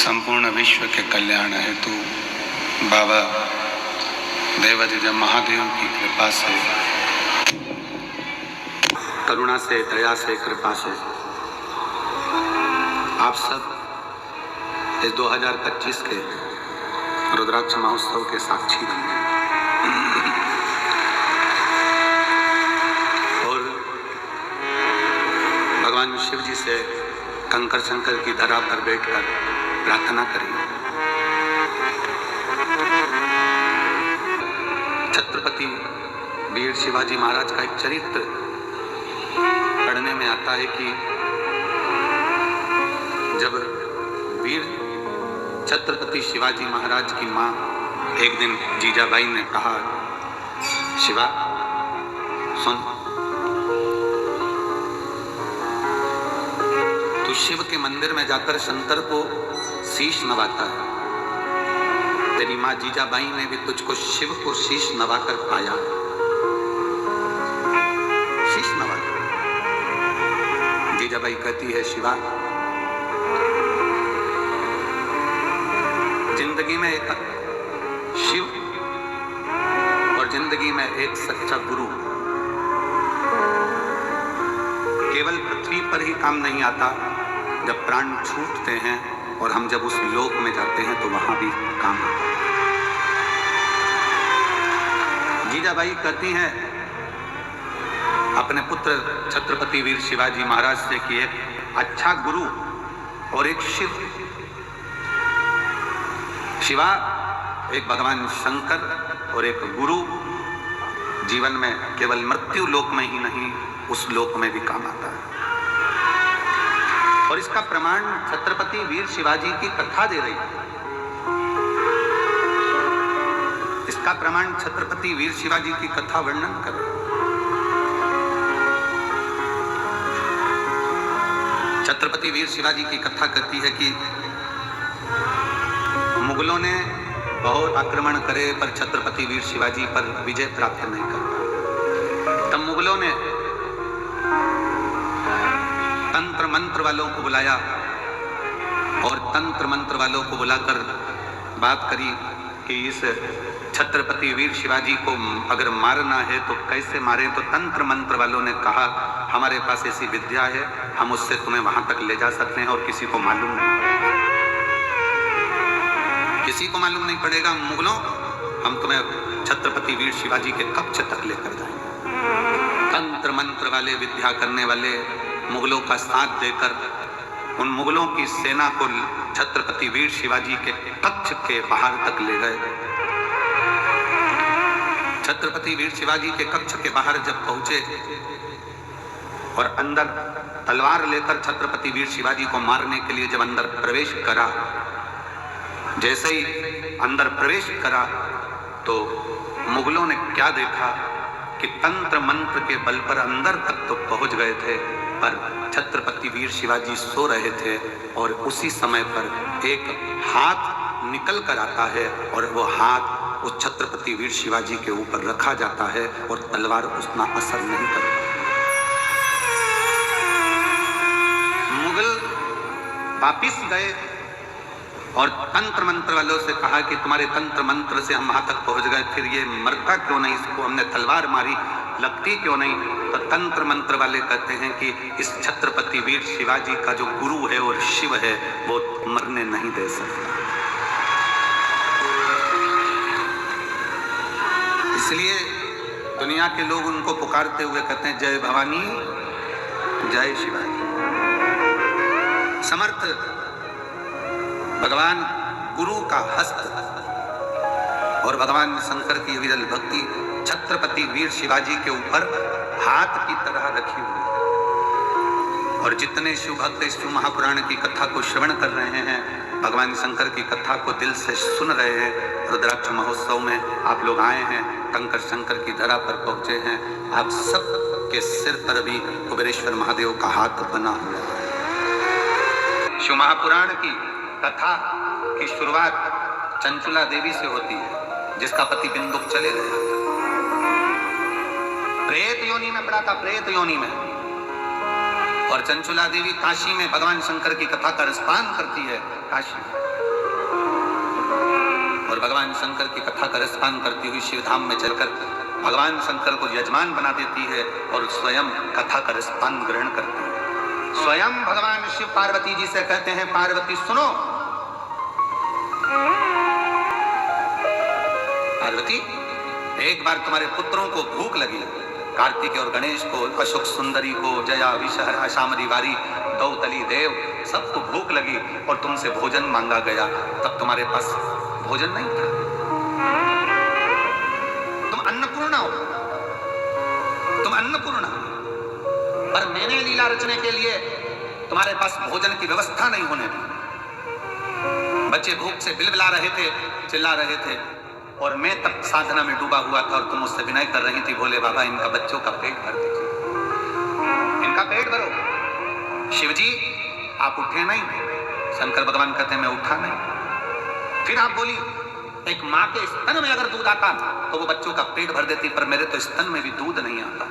संपूर्ण विश्व के कल्याण हेतु बाबा देवाधिदेव महादेव की कृपा से, करुणा से, दया से, कृपा से आप सब इस 2025 के रुद्राक्ष महोत्सव के साक्षी बन गए और भगवान शिव जी से कंकर शंकर की धरा पर बैठकर प्रार्थना करिए। छत्रपति वीर शिवाजी महाराज का एक चरित्र पढ़ने में आता है कि जब वीर छत्रपति शिवाजी महाराज की मां एक दिन जीजाबाई ने कहा, शिवा सुन, तू शिव के मंदिर में जाकर शंकर को शीश नवाता है। तेरी मां जीजाबाई ने भी तुझको शिव को शीश नवाकर पाया। शीश नवाकर जीजाबाई कहती है, शिवा जिंदगी में एक शिव और जिंदगी में एक सच्चा गुरु केवल पृथ्वी पर ही काम नहीं आता, जब प्राण छूटते हैं और हम जब उस लोक में जाते हैं तो वहां भी काम आता है। जीजाबाई कहती हैं अपने पुत्र छत्रपति वीर शिवाजी महाराज से कि एक अच्छा गुरु और एक शिव, शिवा एक भगवान शंकर और एक गुरु जीवन में केवल मृत्यु लोक में ही नहीं, उस लोक में भी काम आता है। और इसका प्रमाण छत्रपति वीर शिवाजी की कथा दे रही है। इसका प्रमाण छत्रपति वीर शिवाजी की कथा वर्णन कर रही है। छत्रपति वीर शिवाजी की कथा कहती है कि मुगलों ने बहुत आक्रमण करे पर छत्रपति वीर शिवाजी पर विजय प्राप्त नहीं कर पाए। तब मुगलों ने तंत्र मंत्र वालों को बुलाया और तंत्र मंत्र वालों को बुलाकर बात करी कि इस छत्रपति वीर शिवाजी को अगर मारना है तो कैसे मारें। तो तंत्र मंत्र वालों ने कहा, हमारे पास ऐसी विद्या है, हम उससे तुम्हें वहां तक ले जा सकते हैं और किसी को मालूम नहीं पड़ेगा, किसी को मालूम नहीं पड़ेगा। मुगलों, हम तुम्हें छत्रपति वीर शिवाजी के कक्ष तक लेकर जाएंगे। तंत्र मंत्र वाले, विद्या करने वाले मुगलों का साथ देकर उन मुगलों की सेना को छत्रपति वीर शिवाजी के कक्ष के बाहर तक ले गए। छत्रपति वीर शिवाजी के कक्ष के बाहर जब पहुंचे और अंदर तलवार लेकर छत्रपति वीर शिवाजी को मारने के लिए जब अंदर प्रवेश करा, जैसे ही अंदर प्रवेश करा तो मुगलों ने क्या देखा कि तंत्र मंत्र के बल पर अंदर तक तो पहुंच गए थे, पर छत्रपति वीर शिवाजी सो रहे थे और उसी समय पर एक हाथ निकल कर आता है और वो हाथ उस छत्रपति वीर शिवाजी के ऊपर रखा जाता है और तलवार उतना असर नहीं करती। मुगल वापिस गए और तंत्र मंत्र वालों से कहा कि तुम्हारे तंत्र मंत्र से हम वहां तक पहुंच गए, फिर ये मरता क्यों नहीं, इसको हमने तलवार मारी, लगती क्यों नहीं। तो तंत्र मंत्र वाले कहते हैं कि इस छत्रपति वीर शिवाजी का जो गुरु है और शिव है वो मरने नहीं दे सकता। इसलिए दुनिया के लोग उनको पुकारते हुए कहते हैं, जय भवानी, जय शिवाजी। समर्थ भगवान गुरु का हस्त और भगवान शंकर की विरल भक्ति छत्रपति वीर शिवाजी के ऊपर हाथ की तरह रखी हुई। और जितने शिव भक्त शिव महापुराण की कथा को श्रवण कर रहे हैं, भगवान शंकर की कथा को दिल से सुन रहे हैं, रुद्राक्ष महोत्सव में आप लोग आए हैं, कंकर शंकर की धरा पर पहुंचे हैं, आप सब के सिर पर भी कुबेरेश्वर महादेव का हाथ बना हुआ है। शिव महापुराण की कथा की शुरुआत चंचुला देवी से होती है, जिसका पति बिंदुक चले गया, प्रेत योनि में पड़ा था, प्रेत योनि में। और चंचुला देवी काशी में भगवान शंकर की कथा का रसपान करती है, काशी में, और भगवान शंकर की कथा का रसपान करती हुई शिवधाम में चलकर भगवान शंकर को यजमान बना देती है और स्वयं कथा का रसपान ग्रहण करती है। स्वयं भगवान शिव पार्वती जी से कहते हैं, पार्वती सुनो, पार्वती एक बार तुम्हारे पुत्रों को भूख लगी, कार्तिक और गणेश को, अशोक सुंदरी को, जया विषहरा शामरी वारी दौतली देव सबको भूख लगी और तुमसे भोजन मांगा गया, तब तुम्हारे पास भोजन नहीं था, तुम अन्नपूर्णा हो, तुम अन्नपूर्णा, पर मैंने लीला रचने के लिए तुम्हारे पास भोजन की व्यवस्था नहीं होने दी। बच्चे भूख से बिलबिला रहे थे, चिल्ला रहे थे, और मैं तब साधना में डूबा हुआ था और तुम मुझसे विनय कर रही थी, भोले बाबा इनका बच्चों का पेट भर दीजिए, इनका पेट भरो। शिवजी आप उठे नहीं, शंकर भगवान कहते हैं मैं उठा नहीं। फिर आप बोली, एक माँ के स्तन में अगर दूध आता तो वो बच्चों का पेट भर देती, पर मेरे तो स्तन में भी दूध नहीं आता।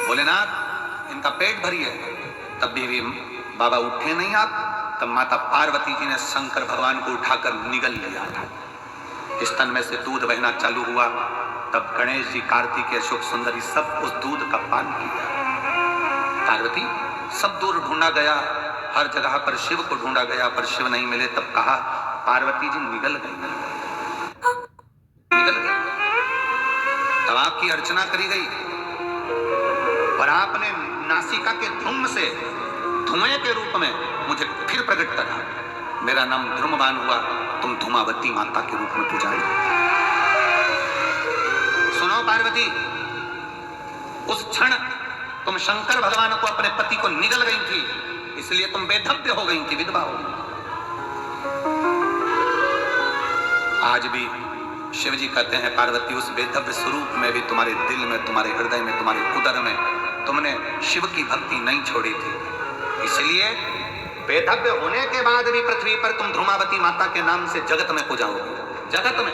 भोलेनाथ इनका पेट भरिए, तब भी बाबा उठे नहीं आप। तब माता पार्वती जी ने शंकर भगवान को उठाकर निगल लिया था, स्तन में से दूध बहना चालू हुआ। तब गणेश जी, कार्तिक, अशोक सुंदरी सब उस दूध का पान किया। पार्वती सब दूर ढूंढा गया, हर जगह पर शिव को ढूंढा गया, पर शिव नहीं मिले। तब कहा पार्वती जी निगल गई, निगल गई। तब आपकी अर्चना करी गई और आपने नासिका के धूम से धुएं के रूप में मुझे फिर प्रकट करा। मेरा नाम ध्रुमवान हुआ, तुम धूमावती माता के रूप में पूजाई। सुनो पार्वती, उस क्षण तुम शंकर भगवान को, अपने पति को निगल गई थी, इसलिए तुम बेधव्य हो गई थी, विधवा हो गई। आज भी शिव जी कहते हैं पार्वती उस बेधव्य स्वरूप में भी तुम्हारे दिल में, तुम्हारे हृदय में, तुम्हारे उदर में तुमने शिव की भक्ति नहीं छोड़ी थी, इसलिए बेधव्य होने के बाद भी पृथ्वी पर तुम ध्रुमावती माता के नाम से जगत में पूजाओगे। जगत में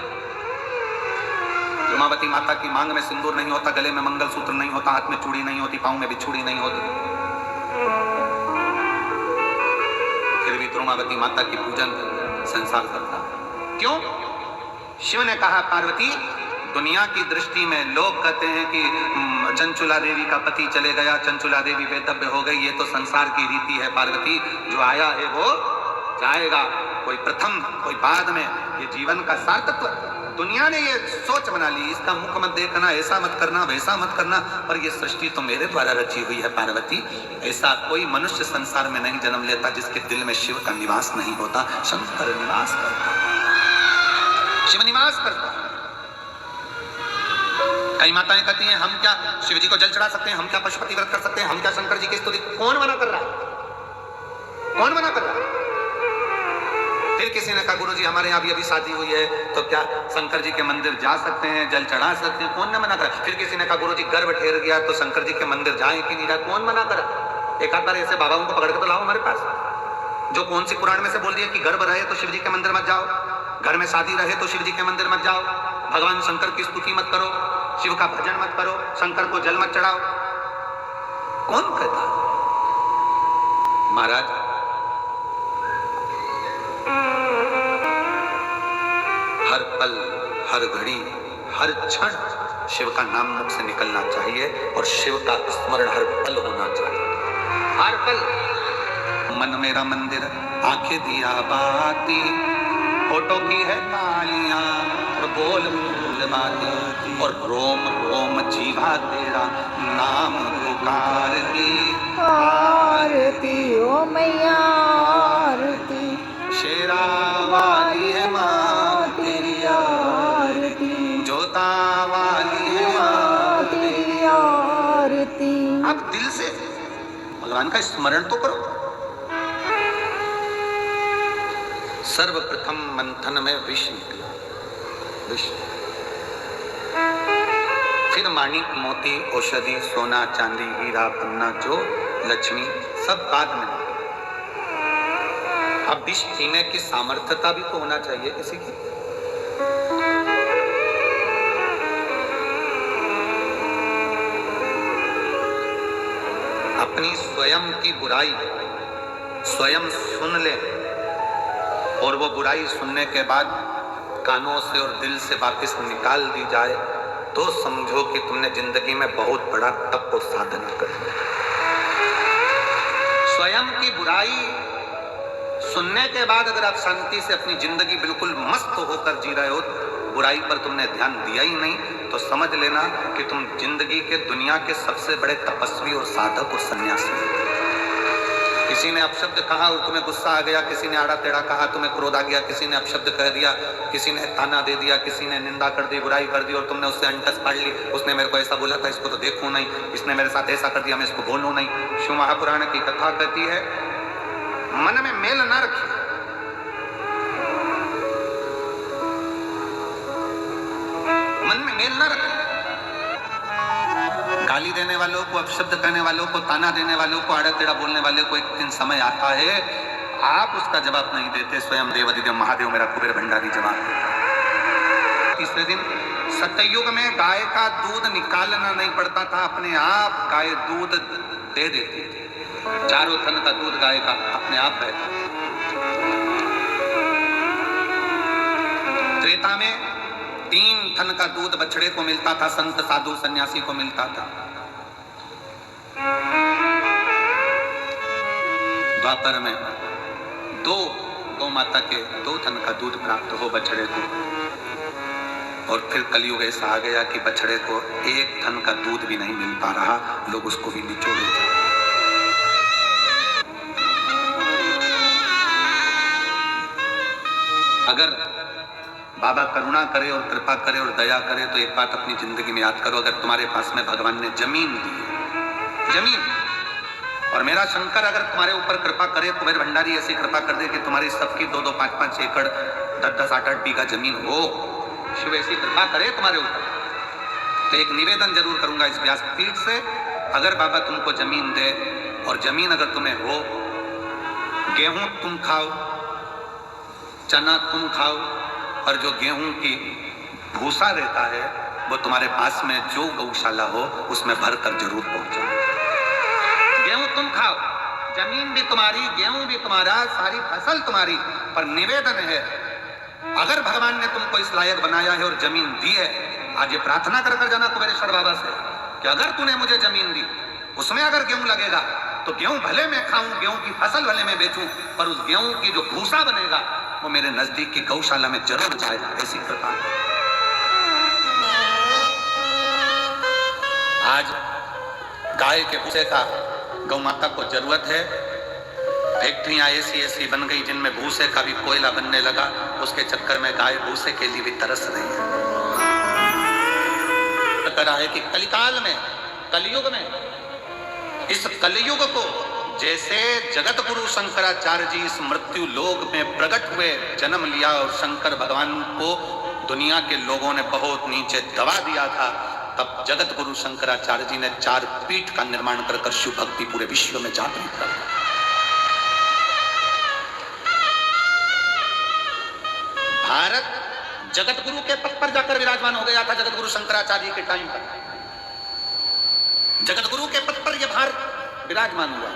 ध्रुमावती माता की मांग में सिंदूर नहीं होता, गले में मंगलसूत्र नहीं होता, हाथ में चूड़ी नहीं होती, पांव में भी चूड़ी नहीं होती, फिर भी ध्रुमावती माता की पूजन संसार करता। क्यों? शिव ने कहा पार्वती, दुनिया की दृष्टि में लोग कहते हैं कि चंचुला देवी का पति चले गया, चंचुला देवी बेधव्य हो गई, ये तो संसार की रीति है पार्वती, जो आया है वो जाएगा, कोई प्रथम कोई बाद में, ये जीवन का सार्थत्व। दुनिया ने ये सोच बना ली, इसका मुख मत देखना, ऐसा मत करना, वैसा मत करना, पर ये सृष्टि तो मेरे द्वारा रची हुई है पार्वती। ऐसा कोई मनुष्य संसार में नहीं जन्म लेता जिसके दिल में शिव का निवास नहीं होता। शंकर निवास करता, शिव निवास करता। कई माताएं कहती हैं हम क्या शिव जी को जल चढ़ा सकते हैं, हम क्या पशुपति व्रत कर सकते हैं, हम क्या शंकर जी की स्तुति। कौन मना कर रहा है? कौन मना कर रहा है? फिर किसी ने कहा गुरुजी हमारे यहाँ भी अभी शादी हुई है, तो क्या शंकर जी के मंदिर जा सकते हैं, जल चढ़ा सकते हैं? कौन ने मना करा? फिर किसी ने कहा गुरुजी गर्भ ठहर गया तो शंकर जी के मंदिर जाए कि नहीं जाए? कौन मना करा? एक आध बार ऐसे बाबाओं को पकड़ के तो लाओ हमारे पास, जो कौन सी पुराण में से बोल दिया कि गर्भ रहे तो शिव जी के मंदिर मत जाओ, घर में शादी रहे तो शिव जी के मंदिर मत जाओ, भगवान शंकर की स्तुति मत करो, शिव का भजन मत करो, शंकर को जल मत चढ़ाओ। कौन कहता? महाराज हर पल, हर घड़ी, हर क्षण शिव का नाम मुख से निकलना चाहिए और शिव का स्मरण हर पल होना चाहिए। हर पल मन मेरा मंदिर, आंखें दिया बाती, फोटो की है तालियां और बोल बोल बाती, और रोम रोम जीवा तेरा नाम पुकारती। आरती ओ मैया आरती, शेरा वाली है माँ तेरी आरती, जोता वाली है माँ तेरी आरती। आप दिल से भगवान का स्मरण तो करो। सर्वप्रथम मंथन में विष निकला, विष, फिर माणिक मोती औषधि सोना चांदी हीरा पन्ना जो लक्ष्मी सब बाद में। अब विष पीने की सामर्थ्यता भी तो होना चाहिए किसी की। अपनी स्वयं की बुराई स्वयं सुन ले और वो बुराई सुनने के बाद कानों से और दिल से वापस निकाल दी जाए तो समझो कि तुमने जिंदगी में बहुत बड़ा तप और साधना कर लिया। स्वयं की बुराई सुनने के बाद अगर आप शांति से अपनी जिंदगी बिल्कुल मस्त होकर जी रहे हो, बुराई पर तुमने ध्यान दिया ही नहीं, तो समझ लेना कि तुम जिंदगी के दुनिया के सबसे बड़े तपस्वी और साधक और सन्यासी हो। किसी ने अपशब्द कहा और तुम्हें गुस्सा आ गया, किसी ने आड़ा टेढ़ा कहा, तुम्हें क्रोध आ गया, किसी ने अपशब्द कह दिया, किसी ने ताना दे दिया, किसी ने निंदा कर दी, बुराई कर दी और तुमने उससे अंटस पाड़ ली। उसने मेरे को ऐसा बोला था, इसको तो देखूं नहीं, इसने मेरे साथ ऐसा कर दिया, मैं इसको बोलूं नहीं। शिव महापुराण की कथा कहती है मन में मेल ना रखिए। मन में मेल ना रखिए। गाली देने वालों को, अपशब्द कहने वालों को, ताना देने वालों को, आड़ा टेढ़ा बोलने वाले को एक दिन समय आता है आप उसका जवाब नहीं देते, स्वयं देवाधिदेव महादेव मेरा कुबेर भंडारी जवाब देता। तीसरे दिन सतयुग में गाय का दूध निकालना नहीं पड़ता था, अपने आप गाय दूध दे देती थी। चारों थन का दूध गाय का अपने आप बहता। त्रेता में 3 थन का दूध बछड़े को मिलता था, संत साधु सन्यासी को मिलता था। द्वापर में 2 गौ माता के 2 थन का दूध प्राप्त हो बछड़े को। और फिर कलयुग ऐसा आ गया कि बछड़े को 1 थन का दूध भी नहीं मिल पा रहा, लोग उसको भी निचोड़ लेते। अगर बाबा करुणा करे और कृपा करे और दया करे तो एक बात अपनी जिंदगी में याद करो, अगर तुम्हारे पास में भगवान ने जमीन दी है, जमीन, और मेरा शंकर अगर तुम्हारे ऊपर कृपा करे, कुबेर भंडारी ऐसी कृपा कर दे कि तुम्हारी सबकी 2-2, 5-5 एकड़, 10-10, 8-8 बीघा जमीन हो, शिव ऐसी कृपा करे तुम्हारे ऊपर, तो एक निवेदन जरूर करूंगा इस व्यासपीठ से, अगर बाबा तुमको जमीन दे और जमीन अगर तुम्हें हो, गेहूं तुम खाओ, चना तुम खाओ, और जो गेहूं की भूसा रहता है वो तुम्हारे पास में जो गौशाला हो उसमें भरकर जरूर पहुंचाओ। गेहूं तुम खाओ, जमीन भी तुम्हारी, गेहूं भी तुम्हारा, सारी फसल तुम्हारी, पर निवेदन है अगर भगवान ने तुमको इस लायक बनाया है और जमीन दी है, आज ये प्रार्थना कर जाना कुबेरेश्वर बाबा से कि अगर तूने मुझे जमीन दी, उसमें अगर गेहूं लगेगा तो गेहूं भले मैं खाऊं, गेहूं की फसल भले मैं बेचूं, पर उस गेहूं की जो भूसा बनेगा वो मेरे नजदीक की गौशाला में जरूर जाएगा। ऐसी कृपा आज गाय के भूसे का गौ माता को जरूरत है। फैक्ट्रियां ऐसी बन गई जिनमें भूसे का भी कोयला बनने लगा, उसके चक्कर में गाय भूसे के लिए भी तरस रही है। करा है कि कलिकाल में, कलयुग में, इस कलयुग को जैसे जगत गुरु शंकराचार्य जी इस मृत्यु लोक में प्रकट हुए, जन्म लिया और शंकर भगवान को दुनिया के लोगों ने बहुत नीचे दबा दिया था, तब जगत गुरु शंकराचार्य जी ने 4 पीठ का निर्माण कर शिव भक्ति पूरे विश्व में जागृत कर। भारत जगत गुरु के पद पर जाकर विराजमान हो गया था। जगत गुरु शंकराचार्य के टाइम पर जगत गुरु के पद पर यह भारत विराजमान हुआ।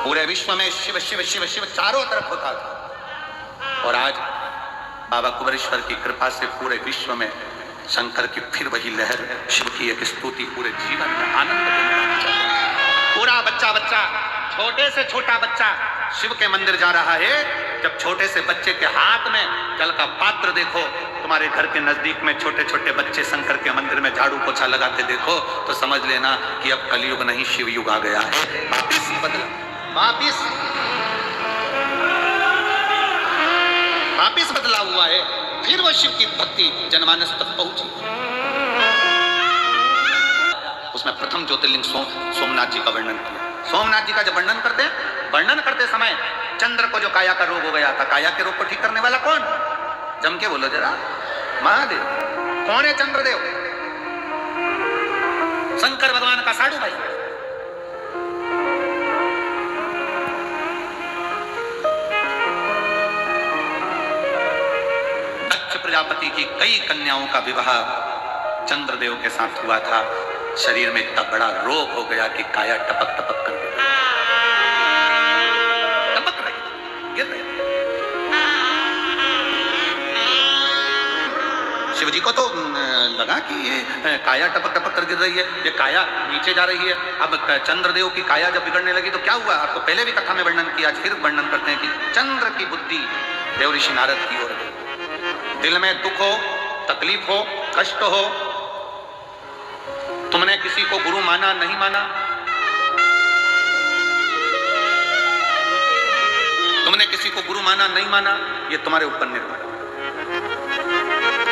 पूरे विश्व में शिव शिव शिव शिव चारों तरफ होता था, और आज बाबा कुबेरेश्वर की कृपा से पूरे विश्व में शंकर की फिर वही लहर, शिव की एक स्तुति पूरे जीवन में आनंद देने वाली चल रही है। पूरा बच्चा, छोटे से छोटा बच्चा शिव के मंदिर जा रहा है। जब छोटे से बच्चे के हाथ में जल का पात्र देखो, तुम्हारे घर के नजदीक में छोटे छोटे बच्चे शंकर के मंदिर में झाड़ू पोछा लगाते देखो, तो समझ लेना कि अब कलयुग नहीं शिव युग आ गया है। वापिस बदला हुआ है। फिर वो शिव की भक्ति जनमानस तक पहुंची। उसमें प्रथम ज्योतिर्लिंग सोमनाथ जी का वर्णन किया। सोमनाथ जी का जब वर्णन करते समय चंद्र को जो काया का रोग हो गया था, काया के रोग को ठीक करने वाला कौन? जम के बोलो जरा, महादेव। कौन है चंद्रदेव? शंकर भगवान का साधु भाई। दक्ष प्रजापति की कई कन्याओं का विवाह चंद्रदेव के साथ हुआ था। शरीर में इतना बड़ा रोग हो गया कि काया टपक टपक कर गिर रही, टपक रही, गिर रही। शिव जी को तो लगा कि ये काया टपक टपक कर गिर रही है, ये काया नीचे जा रही है। अब चंद्रदेव की काया जब बिगड़ने लगी तो क्या हुआ, आपको पहले भी कथा में वर्णन किया, आज फिर वर्णन करते हैं कि चंद्र की बुद्धि देव ऋषि नारद की ओर गई। दिल में दुख हो, तकलीफ हो, कष्ट हो, तुमने किसी को गुरु माना नहीं माना, तुमने किसी को गुरु माना नहीं माना, ये तुम्हारे ऊपर निर्भर है।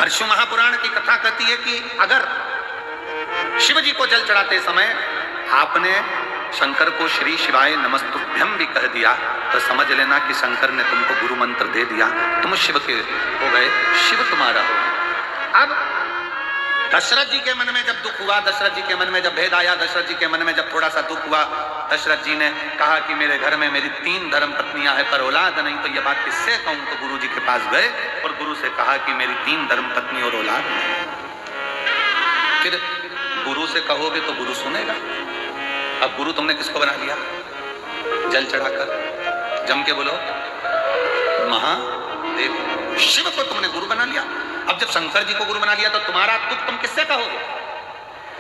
परशु महापुराण की कथा कहती है कि अगर शिव जी को जल चढ़ाते समय आपने शंकर को श्री शिवाय नमस्तुभ्यम भी कह दिया तो समझ लेना कि शंकर ने तुमको गुरु मंत्र दे दिया, तुम शिव के हो गए, शिव तुम्हारा हो। अब दशरथ जी के मन में जब दुख हुआ, दशरथ जी के मन में जब भेद आया, दशरथ जी के मन में जब थोड़ा सा दुख हुआ, दशरथ जी ने कहा कि मेरे घर में मेरी 3 धर्म पत्नियां हैं पर औलाद नहीं, तो ये बात किससे कहूं, तो गुरु जी के पास गए और गुरु से कहा कि मेरी 3 धर्म पत्नी और औलाद नहीं। फिर गुरु से कहोगे तो गुरु सुनेगा। अब गुरु तुमने किसको बना लिया, जल चढ़ाकर, जम के बोलो महादेव, शिव को तुमने गुरु बना लिया। अब जब शंकर जी को गुरु बना लिया तो तुम्हारा दुख तुम किससे कहोगे,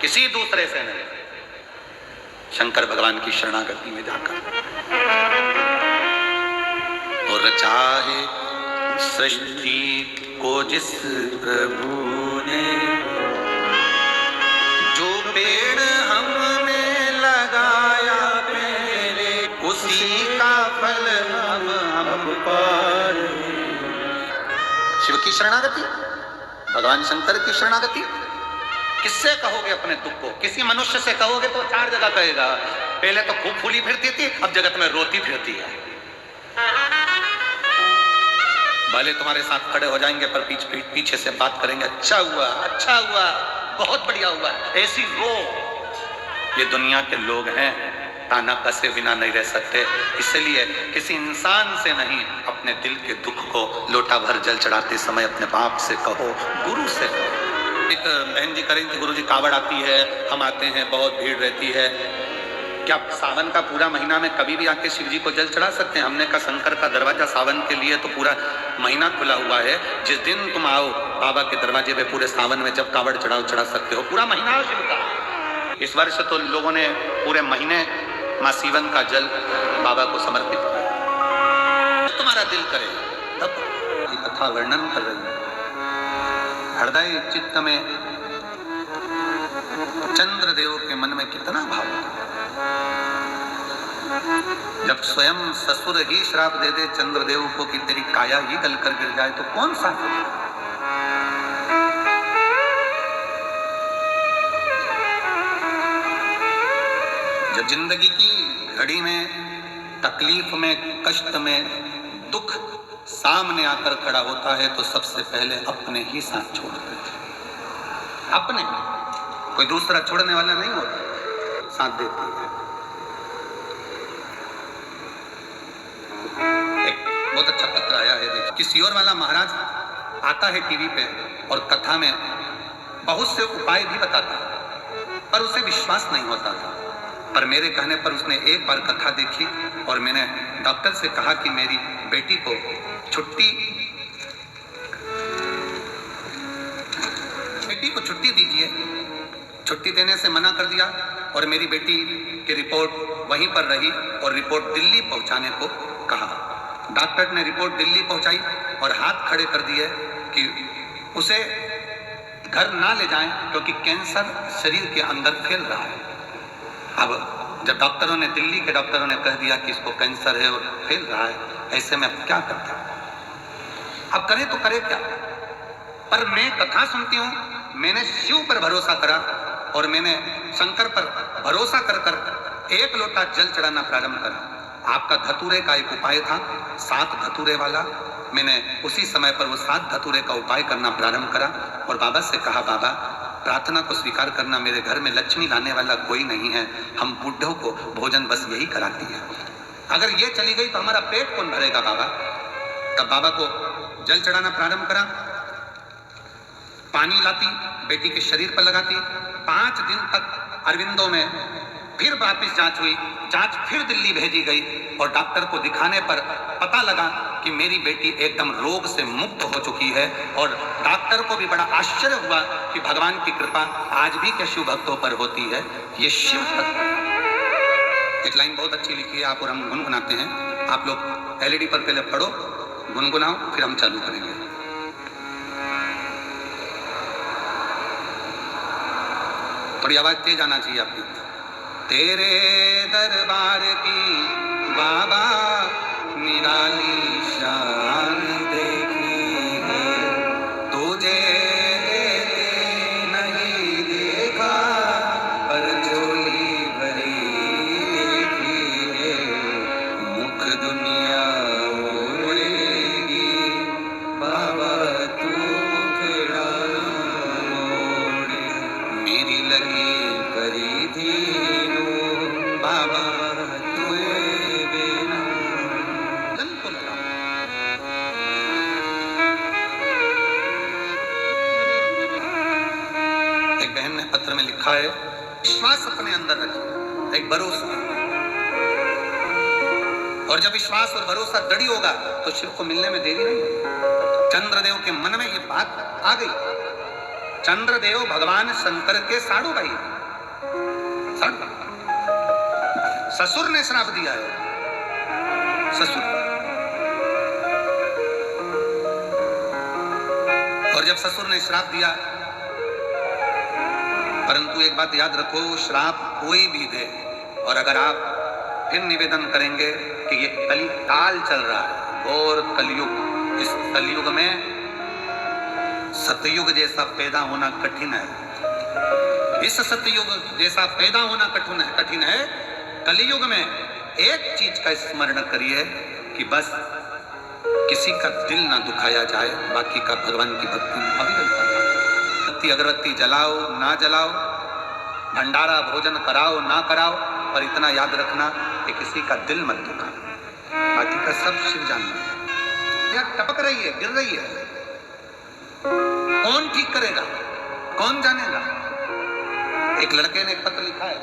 किसी दूसरे से नहीं, शंकर भगवान की शरणागति में जाकर। और चाहे सृष्टि को जिस प्रभु ने, जो पेड़ हमने लगाया पहले, उसी का फल हम पर। शिव की शरणागति, भगवान शंकर की शरणागति किससे कहोगे अपने दुख को, किसी मनुष्य से कहोगे तो 4 जगह कहेगा, पहले तो खूब फूली फिरती थी, अब जगत में रोती फिरती है। भले तुम्हारे साथ खड़े हो जाएंगे पर पीछे से बात करेंगे, अच्छा हुआ, अच्छा हुआ, बहुत बढ़िया हुआ, ऐसी रो। ये दुनिया के लोग हैं, ताना कसे बिना नहीं रह सकते, इसलिए किसी इंसान से नहीं, अपने दिल के दुख को लोटा भर जल चढ़ाते समय अपने बाप से कहो, गुरु से कहो। एक बहन जी करें कि गुरु जी कावड़ आती है, हम आते हैं, बहुत भीड़ रहती है, क्या सावन का पूरा महीना में कभी भी आके शिव जी को जल चढ़ा सकते हैं? हमने कहा शंकर का दरवाजा सावन के लिए तो पूरा महीना खुला हुआ है, जिस दिन तुम आओ बाबा के दरवाजे पे पूरे सावन में जब कावड़ चढ़ाओ चढ़ा सकते हो, पूरा महीना शिव का। इस वर्ष तो लोगों ने पूरे महीने मां सीवन का जल बाबा को समर्पित किया। तुम्हारा दिल करे तब ये कथा वर्णन कर रही है। हृदय चित्त में चंद्रदेव के मन में कितना भाव होता है। जब स्वयं ससुर ही श्राप दे दे चंद्रदेव को कि तेरी काया ही गल कर गिर जाए तो कौन सा है? जब जिंदगी की घड़ी में तकलीफ में, कष्ट में, दुख सामने आकर खड़ा होता है तो सबसे पहले अपने ही साथ छोड़ देते हैं। अपने, कोई दूसरा छोड़ने वाला नहीं होता, साथ देते हैं। एक बहुत अच्छा पत्र आया है, देखिए, किसी और वाला महाराज आता है टीवी पे और कथा में बहुत से उपाय भी बताता है पर उसे विश्वास नहीं होता था। पर मेरे कहने पर उसने एक बार कथा देखी और मैंने डॉक्टर से कहा कि मेरी बेटी को छुट्टी दीजिए। छुट्टी देने से मना कर दिया और मेरी बेटी की रिपोर्ट वहीं पर रही और रिपोर्ट दिल्ली पहुंचाने को कहा। डॉक्टर ने रिपोर्ट दिल्ली पहुंचाई और हाथ खड़े कर दिए कि उसे घर ना ले जाएं क्योंकि कैंसर शरीर के अंदर फैल रहा है। अब जब डॉक्टरों ने, दिल्ली के डॉक्टरों ने कह दिया कि इसको कैंसर है और फैल रहा है, ऐसे में अब क्या करता, अब करे तो करे क्या? पर मैं कथा सुनती हूँ, मैंने शिव पर भरोसा करा और मैंने शंकर पर भरोसा कर कर 1 लोटा जल चढ़ाना प्रारंभ करा। आपका धतूरे का एक उपाय था, 7 धतूरे वाला। मैंने उसी समय पर वो 7 धतूरे का उपाय करना प्रारंभ करा और बाबा से कहा, बाबा प्रार्थना को स्वीकार करना, मेरे घर में लक्ष्मी लाने वाला कोई नहीं है, हम बुढ़ों को भोजन बस यही कराती है, अगर ये चली गई तो हमारा पेट कौन भरेगा बाबा? तब बाबा को जल चढ़ाना प्रारंभ करा। पानी लाती, बेटी के शरीर पर लगाती, 5 दिन तक अरविंदो में फिर वापस जांच हुई, जांच फिर दिल्ली भेजी गई और डॉक्टर को दिखाने पर पता लगा कि मेरी बेटी एकदम रोग से मुक्त हो चुकी है। और डॉक्टर को भी बड़ा आश्चर्य हुआ कि भगवान की कृपा आज भी के शिव भक्तों पर होती है। ये शिव भक्त। एक लाइन बहुत अच्छी लिखी है, आप और हम गुनगुनाते हैं। आप लोग एलईडी पर पहले पढ़ो, गुनगुनाओ, फिर हम चालू करेंगे। थोड़ी आवाज तेज आना चाहिए आपकी। तेरे दरबार की बाबा निराली शान देखी है, तुझे नहीं देखा पर झोली भरी देखी है, मुख दुनिया मोड़ेगी बाबा तू मुखड़ा मोड़े, मेरी लगी करी धीनो बाबा तुए बिना। जन को लगा एक बहन ने पत्र में लिखा है, विश्वास अपने अंदर रखिए, एक भरोसा, और जब विश्वास और भरोसा दृढ़ होगा तो शिव को मिलने में देरी नहीं होगी। चंद्रदेव के मन में ये बात आ गई। चंद्रदेव भगवान शंकर के साड़ू भाई, साड़ू। ससुर ने श्राप दिया है, ससुर। और जब ससुर ने श्राप दिया, परंतु एक बात याद रखो, श्राप कोई भी दे और अगर आप फिर निवेदन करेंगे कि ये कली काल चल रहा है और कलयुग, इस कलयुग में सतयुग जैसा पैदा होना कठिन है। इस सतयुग जैसा पैदा होना कठिन है। कलयुग में एक चीज का स्मरण करिए कि बस किसी का दिल ना दुखाया जाए, बाकी का भगवान की भक्ति में अविरल अगरबत्ती जलाओ ना जलाओ, भंडारा भोजन कराओ ना कराओ, पर इतना याद रखना कि किसी का दिल मत दुखा, बाकी का सब शिव जानना। या टपक रही है, गिर रही है, कौन ठीक करेगा, कौन जानेगा। एक लड़के ने एक पत्र लिखा है,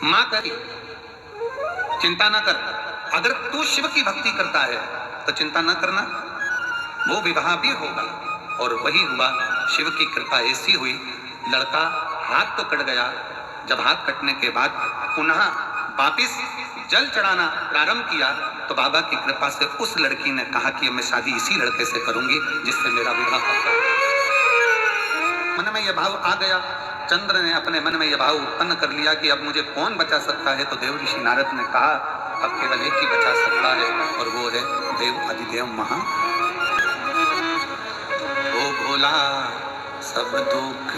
मां करी चिंता ना कर, अगर तू शिव की भक्ति करता है तो चिंता ना करना, वो विवाह भी होगा। और वही हुआ, शिव की कृपा ऐसी हुई, लड़का हाथ तो कट गया, जब हाथ कटने के बाद पुनः वापिस जल चढ़ाना प्रारंभ किया तो बाबा की कृपा से उस लड़की ने कहा कि मैं शादी इसी लड़के से करूंगी जिससे मेरा विवाह होगा। मन में यह भाव आ गया, चंद्र ने अपने मन में यह भाव उत्पन्न कर लिया कि अब मुझे कौन बचा सकता है। तो देव ऋषि नारद ने कहा अब केवल एक ही बचा सकता है और वो है देव अधिदेव महा। ओ भोला सब दुख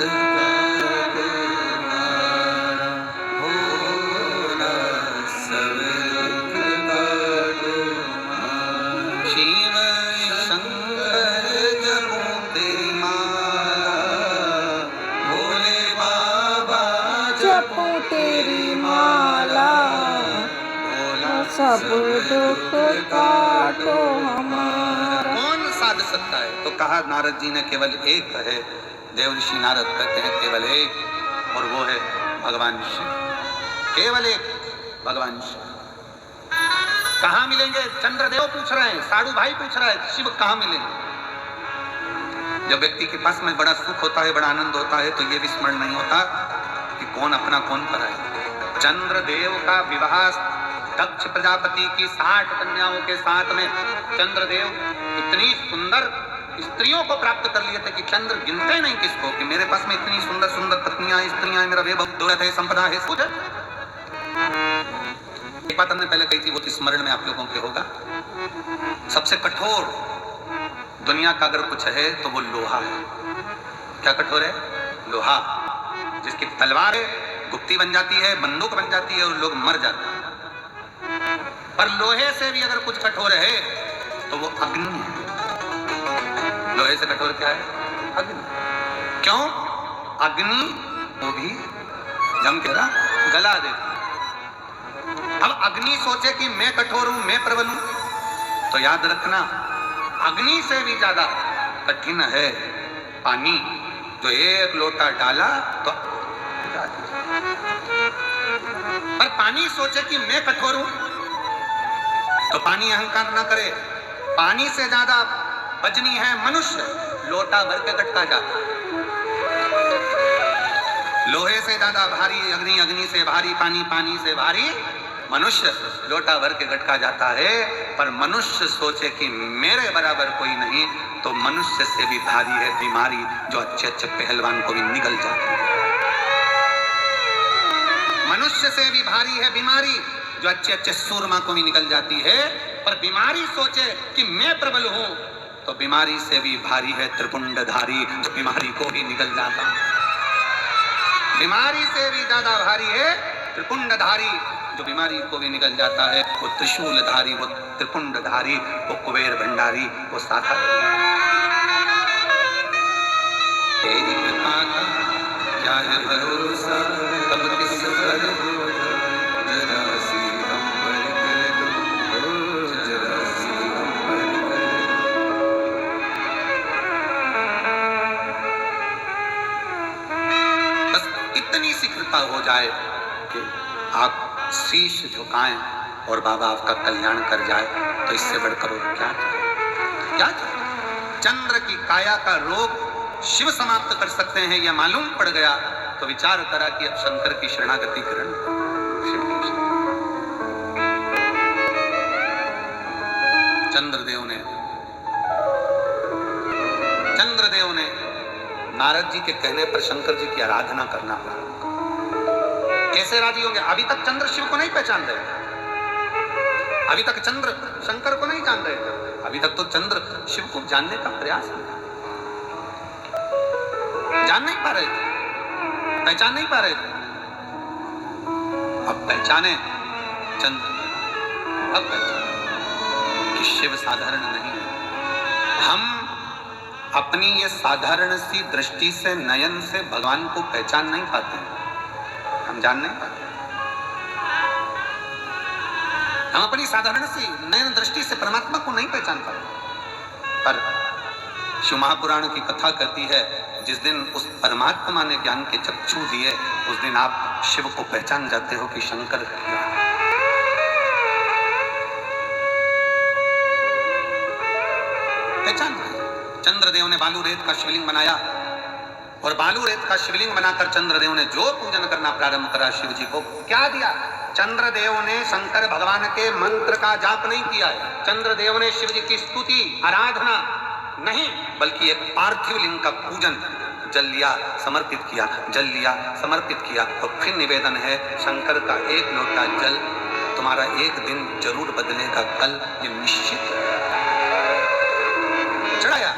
शिव शंकर जपो तेरी माला, भोले बाबा जपो तेरी माला, भोला सब दुख काटो हमारा। कौन साध सकता है? तो कहा नारद जी ने केवल एक है। देव ऋषि नारद कहते हैं केवल एक, और वो है भगवान शिव, केवल एक भगवान शिव। कहां मिलेंगे? चंद्रदेव पूछ रहे हैं, साधु भाई पूछ रहा है, शिव कहां मिलेंगे? जब व्यक्ति के पास में बड़ा सुख होता है, बड़ा आनंद होता है, तो ये भी स्मरण नहीं होता कि कौन अपना कौन परा है। चंद्रदेव का विवाह दक्ष प्रजापति की 60 कन्याओं के साथ में चंद्रदेव इतनी सुंदर स्त्रियों को प्राप्त कर लिए थे कि चंद्र गिनते नहीं किसको, कि मेरे पास में इतनी सुंदर सुंदर पत्नियां, स्त्रियां, मेरा वैभव, दौलत है, संपदा है, कुछ है। एक बात हमने पहले कही थी, वो स्मरण में आप लोगों के होगा। सबसे कठोर दुनिया का अगर कुछ है तो वो लोहा है। क्या कठोर है? लोहा। जिसकी तलवार गुप्ती बन जाती है, बंदूक बन जाती है और लोग मर जाते हैं। पर लोहे से भी अगर कुछ कठोर है तो वो अग्नि है। लोहे से कठोर क्या है? अग्नि। क्यों? अग्नि वो भी जम के ना गला देती। अब अग्नि सोचे कि मैं कठोर हूं, मैं प्रबल हूं, तो याद रखना अग्नि से भी ज्यादा कठिन है पानी। जो एक लोटा डाला तो पर पानी सोचे कि मैं कठोर हूं, तो पानी अहंकार ना करे। पानी से ज्यादा वजनी है मनुष्य, लोटा भर के गटका जाता है। लोहे से ज्यादा भारी अग्नि, अग्नि से भारी पानी, पानी से भारी मनुष्य, लोटा भर के गटका जाता है। पर मनुष्य सोचे कि मेरे बराबर कोई नहीं, तो मनुष्य से भी भारी है बीमारी, जो अच्छे अच्छे पहलवान को भी निगल जाती है। मनुष्य से भी भारी है बीमारी, जो अच्छे अच्छे सूरमा को भी निकल जाती है। पर बीमारी सोचे कि मैं प्रबल हूं, तो बीमारी से भी भारी है त्रिपुंडधारी, जो बीमारी को भी निकल जाता है। बीमारी से भी ज्यादा भारी है त्रिपुंडधारी, जो बीमारी को भी निकल जाता है। वो त्रिशूलधारी, वो त्रिपुंडधारी, वो कुबेर भंडारी, वो साथा। तेरी कृपा का क्या है भरोसा, कब किस पर हो जरा सी हम पर कर दो, जरा सी हम पर कर दो। बस इतनी सी कृपा हो जाए कि आप शीश झुकाएं और बाबा आपका कल्याण कर जाए, तो इससे बढ़कर और क्या क्या? चंद्र की काया का रोग शिव समाप्त कर सकते हैं, यह मालूम पड़ गया तो विचार करा कि अब शंकर की शरणागति करें। चंद्रदेव ने नारद जी के कहने पर शंकर जी की आराधना करना प्रारंभ किया। कैसे राजी होंगे? अभी तक चंद्र शिव को नहीं पहचान रहे, अभी तक चंद्र शंकर को नहीं जान रहे, अभी तक तो चंद्र शिव को जानने का प्रयास नहीं, जान नहीं पा रहे थे, पहचान नहीं पा रहे थे। अब पहचाने चंद्र, अब पहचाने कि शिव साधारण नहीं है। हम अपनी ये साधारण सी दृष्टि से, नयन से भगवान को पहचान नहीं पाते, हम जान नहीं पाते। हम अपनी साधारण सी नयन दृष्टि से परमात्मा को नहीं पहचान पाते। पर शिव महापुराण की कथा कहती है, जिस दिन उस परमात्मा ने ज्ञान के चक्षु दिए, उस दिन आप शिव को पहचान जाते हो कि शंकर क्या है। पहचान। चंद्रदेव ने बालू रेत का शिवलिंग बनाया, और बालू रेत का शिवलिंग बनाकर चंद्रदेव ने जो पूजन करना प्रारंभ करा शिव जी को, क्या दिया? चंद्रदेव ने शंकर भगवान के मंत्र का जाप नहीं किया है, चंद्रदेव ने शिव जी की स्तुति आराधना नहीं, बल्कि एक पार्थिव लिंग का पूजन, जल लिया समर्पित किया, जल लिया समर्पित किया। तो फिर निवेदन है, शंकर का एक लोटा जल तुम्हारा एक दिन जरूर बदलेगा, कल ये निश्चित चढ़ाया।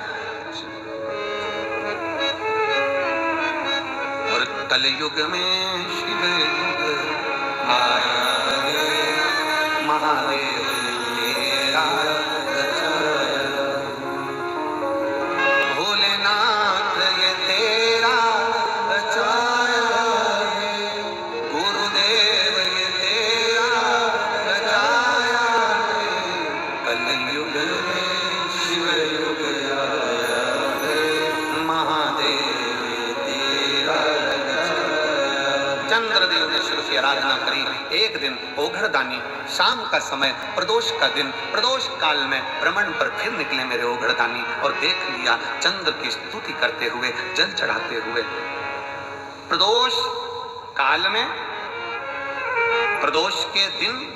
और कलयुग में शिव युग आया रे, महादेव तेरा भोलेनाथ ये तेरा रचाया है, गुरुदेव ये तेरा रचाया है, कलयुग में शिव युग आया है, महादेव ये तेरा रचाया। चंद्रदेव ने शिव की आराधना करी। एक दिन ओघड़दानी, शाम का समय, प्रदोष का दिन, प्रदोष काल में भ्रमण पर फिर निकले मेरे ओघड़दानी, और देख लिया चंद्र की स्तुति करते हुए, जल चढ़ाते हुए। प्रदोष काल में, प्रदोष के दिन,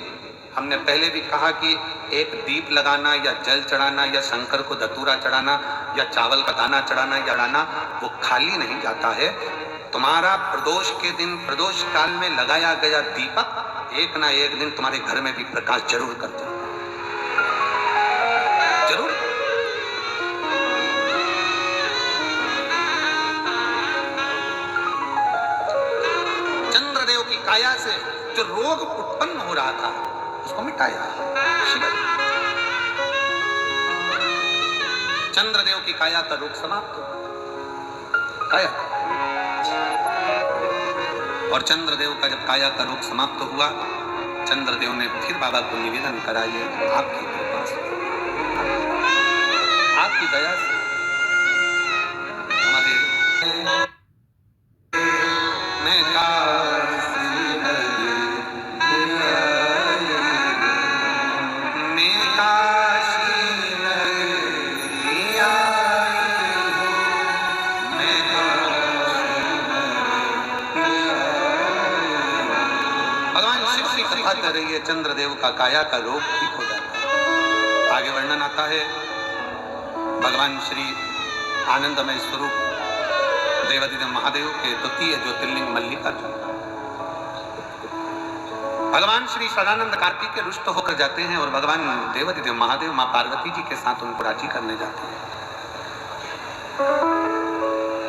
हमने पहले भी कहा कि एक दीप लगाना या जल चढ़ाना या शंकर को धतूरा चढ़ाना या चावल का दाना चढ़ाना या लाना, वो खाली नहीं जाता है। तुम्हारा प्रदोष के दिन, प्रदोष काल में लगाया गया दीपक एक ना एक दिन तुम्हारे घर में भी प्रकाश जरूर कर देगा, जरूर। चंद्रदेव की काया से जो रोग उत्पन्न हो रहा था, उसको मिटाया शिव। चंद्रदेव की काया का रोग समाप्त हो काया। और चंद्रदेव का जब काया का रोग समाप्त हुआ, चंद्रदेव ने फिर बाबा को निवेदन करा, ये आपकी कृपा से, आपकी दया से हमारे मैं काशी नगरी चंद्रदेव का काया का रोग ठीक हो जाता है। आगे वर्णन आता है भगवान श्री आनंदमय स्वरूप देवादिदेव महादेव के द्वितीय ज्योतिर्लिंग मल्लिकार्जुन। भगवान श्री सदानंद कार्तिक के रुष्ट होकर जाते हैं और भगवान देवादिदेव महादेव मां पार्वती जी के साथ उनको राजी करने जाते हैं।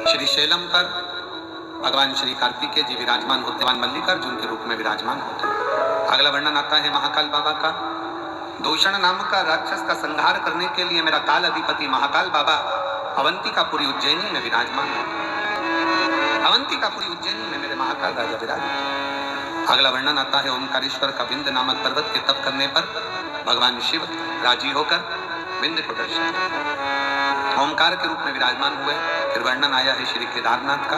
श्री शैलम पर भगवान श्री कार्तिकेय जी विराजमान होते, भगवान मल्लिकार्जुन के रूप में विराजमान होते हैं। अगला वर्णन आता है महाकाल बाबा का। दूषण नाम का राक्षस का संहार करने के लिए मेरा काल अधिपति महाकाल बाबा अवंतिकापुरी उज्जैनी में विराजमान है। अवंतिकापुरी उज्जैनी में मेरे महाकाल राजा विराज। अगला वर्णन आता है ओमकारेश्वर का विंध्य नामक पर्वत के तप करने पर भगवान शिव राजी होकर विंध्य को दर्शन ओमकार के रूप में विराजमान हुए। फिर वर्णन आया है श्री केदारनाथ का।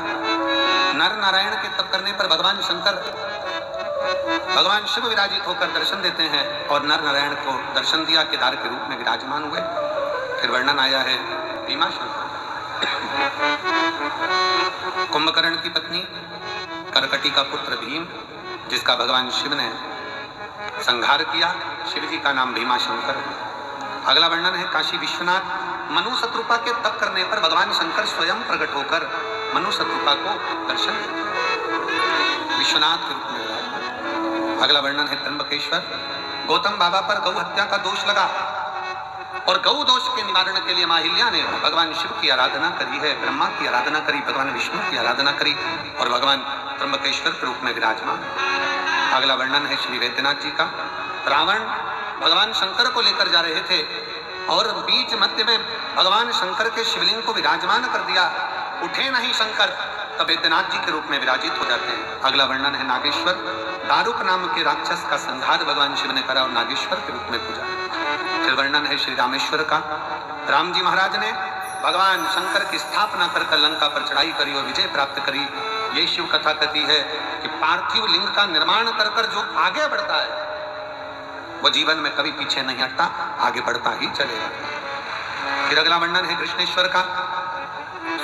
नर नारायण के तप करने पर भगवान शंकर भगवान शिव विराजित होकर दर्शन देते हैं और नर नारायण को दर्शन दिया, केदार के रूप में विराजमान हुए। फिर वर्णन आया है भीमाशंकर, कुंभकर्ण की पत्नी करकटी का पुत्र भीम, जिसका भगवान शिव ने संहार किया। शिव जी का नाम भीमाशंकर है। अगला वर्णन है काशी विश्वनाथ। मनु शत्रुपा के तप करने पर भगवान शंकर स्वयं प्रकट होकर मनु शत्रुपा को दर्शन देते, विश्वनाथ के रूप में विराजमान। अगला वर्णन है त्र्यंबकेश्वर। गौतम बाबा पर गौ हत्या का दोष लगा और गौ दोष के निवारण के लिए माहिल्या ने भगवान शिव की आराधना करी है, ब्रह्मा की आराधना करी, भगवान विष्णु की आराधना करी और भगवान त्र्यंबकेश्वर के रूप में विराजमान। अगला वर्णन है श्री वैद्यनाथ जी का। रावण भगवान शंकर को लेकर जा रहे थे और बीच मध्य में भगवान शंकर के शिवलिंग को विराजमान कर दिया। उठे नहीं शंकर, तब वैद्यनाथ जी के रूप में विराजित हो जाते हैं। अगला वर्णन है नागेश्वर। दारुक नाम के राक्षस का संहार भगवान शिव ने करा और नागेश्वर के रूप में पूजा। फिर वर्णन है श्री रामेश्वर का। राम जी महाराज ने भगवान शंकर की स्थापना कर लंका पर चढ़ाई करी और विजय प्राप्त करी। ये शिव कथा कहती है कि पार्थिव लिंग का निर्माण कर जो आगे बढ़ता है वो जीवन में कभी पीछे नहीं हटता, आगे बढ़ता ही चलेगा। फिर अगला वर्णन है कृष्णेश्वर का।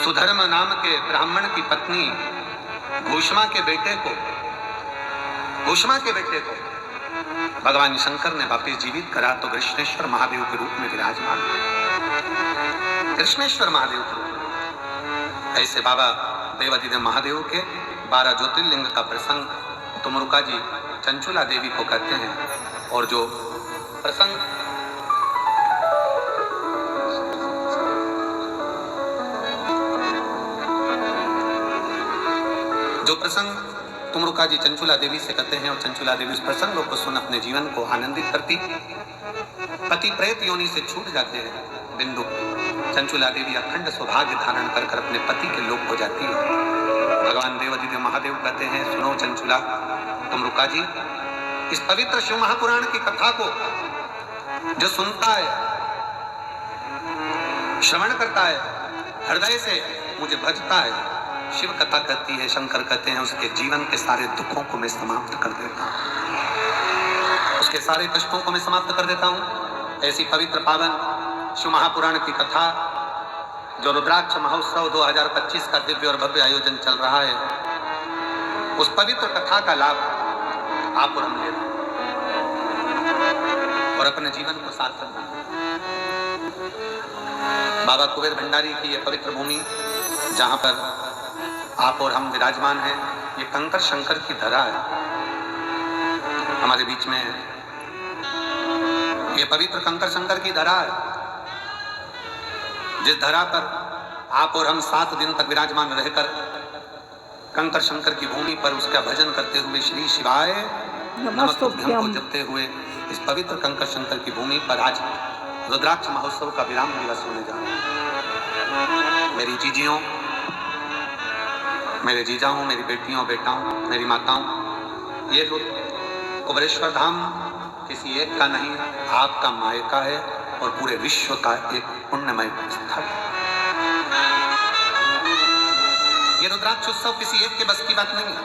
सुधर्म नाम के ब्राह्मण की पत्नी घोषमा के बेटे को भगवान शंकर ने वापिस जीवित करा तो कृष्णेश्वर महादेव के रूप में विराजमान। कृष्णेश्वर महादेव के रूप में ऐसे बाबा देवादिदेव महादेव के 12 ज्योतिर्लिंग का प्रसंग तुमरुका जी चंचुला देवी को कहते हैं। और जो प्रसंग तुमरुका जी चंचुला देवी से कहते हैं और चंचुला देवी उस प्रसंगों को सुन अपने जीवन को आनंदित करती, पति प्रेत योनि से छूट जाते हैं। बिंदु चंचुला देवी अखंड सौभाग्य धारण कर अपने पति के लोक हो जाती है। भगवान देवादिदेव महादेव कहते हैं सुनो चंचुला तुमरुका जी, इस पवित्र शिव महापुराण की कथा को जो सुनता है, श्रवण करता है, हृदय से मुझे भजता है, शिव कथा कहती है, शंकर कहते हैं उसके जीवन के सारे दुखों को मैं समाप्त कर देता हूँ, उसके सारे कष्टों को मैं समाप्त कर देता हूँ। ऐसी पवित्र पावन शिव महापुराण की कथा जो रुद्राक्ष महोत्सव 2025 का दिव्य और भव्य आयोजन चल रहा है, उस पवित्र कथा का लाभ आप और हम ले रहे और अपने जीवन को सार्थक बनाए। बाबा कुबेर भंडारी की यह पवित्र भूमि जहाँ पर आप और हम विराजमान हैं, ये कंकर शंकर की धरा है हमारे बीच में है। ये पवित्र कंकर शंकर की धरा है, जिस धरा पर आप और हम 7 दिन तक विराजमान रहकर कंकर शंकर की भूमि पर उसका भजन करते हुए श्री शिवाय नमस्तुभ्यं को जपते हुए इस पवित्र कंकर शंकर की भूमि पर आज रुद्राक्ष महोत्सव का विराम दिवस होने जा रहा है। मेरी जीजियों, मेरे जीजाओं, मेरी बेटियों बेटाओं, मेरी माताओं, ये कुबेरेश्वर धाम किसी एक का नहीं, आपका मायका है और पूरे विश्व का एक पुण्यमय स्थल। ये रुद्राक्ष उत्सव किसी एक के बस की बात नहीं है।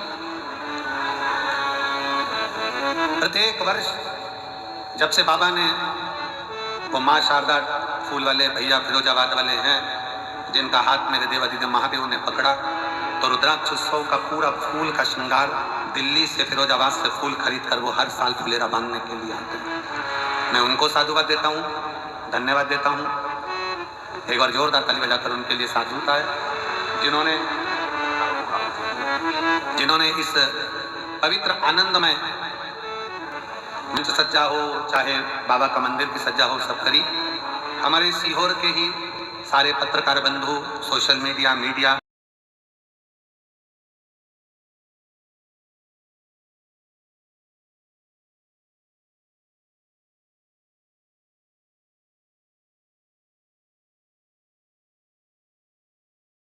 प्रत्येक वर्ष जब से बाबा ने वो माँ शारदा फूल वाले भैया फिरोजाबाद वाले हैं जिनका हाथ मेरे देवादिदेव महादेव ने पकड़ा, तो रुद्राक्ष उत्सव का पूरा फूल का श्रृंगार दिल्ली से, फिरोजाबाद से फूल खरीद कर वो हर साल फुलेरा बांधने के लिए आते हैं। मैं उनको साधुवाद देता हूँ, धन्यवाद देता हूँ। एक बार जोरदार ताली बजाकर उनके लिए साधुता है, जिन्होंने इस पवित्र आनंदमय मंच सज्जा हो, चाहे बाबा का मंदिर की सज्जा हो, सब करी। हमारे सीहोर के ही सारे पत्रकार बंधु, सोशल मीडिया